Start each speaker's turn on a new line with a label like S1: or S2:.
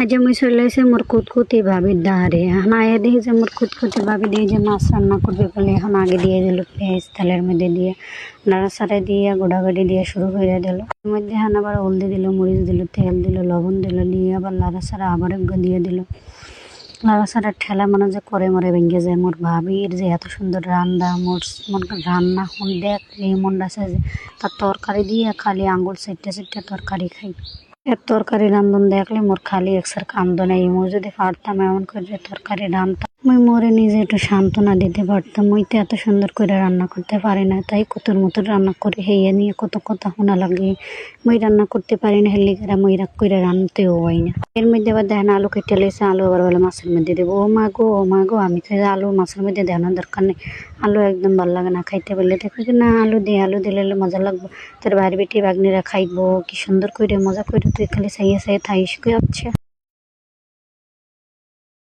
S1: আজ আমি চলে এসে মোর কুতকুতি ভাবির ডাহারে এখন আয়া দেখি যে মোর কুতকুতি ভাবি দিয়ে যে মাছ রান্না করবে বলে এখন আগে দিয়ে দিল পেঁয়াজ তেলের মধ্যে দিয়ে নাড়াচাড়া দিয়ে গোড়াগাড়ি দিয়ে শুরু করে দিল। এর মধ্যে এখন আবার হলদি দিল, মরিচ দিল, তেল দিল, লবণ দিল, দিয়ে আবার নাড়াচাড়া আবার একবার দিয়ে দিল। নাড়াচাড়া ঠেলা মানে যে করে মরে ভেঙে যায়। মোর ভাবির যে এত সুন্দর রান্না, মোর রান্না হন দেখলে মনটা চায় যে তার তরকারি দিয়ে খালি আঙুল চারটে চারটে তরকারি খাই। এর তরকারি রান্ধন দেখলে মোর খালি একসার কান্দ নেই। মই যদি পারতাম এমন করে তরকারি রান্ধতাম, মই মোরে নিজে একটু সান্ত্বনা দিতে পারতাম। মই তো এত সুন্দর করে রান্না করতে পারি না, তাই কুতুর মুতুর রান্না করে হেয়ে নিয়ে কত কথা শোনা লাগে। মই রান্না করতে পারি না, হেলি করে মই রাগ করে রাঁধতেও হয় না। এর মধ্যে আবার দেখেন আলু কেটে লেছে, আলু আবার বলে মাছের মধ্যে দেবো। ও মা গো, ও মা গো, আমি তো আলু মাছের মধ্যে দেওয়ানোর দরকার নেই, আলু একদম ভালো লাগে না খাইতে। বললে দেখো যে না আলু দিয়ে, আলু দিলে মজা লাগবে, তোর বাইরে বেটি বাগনিরা খাইবো, কি সুন্দর করে মজা করে তুই খালি চাইয়ে চাইয়ে থাইস কে। আচ্ছা।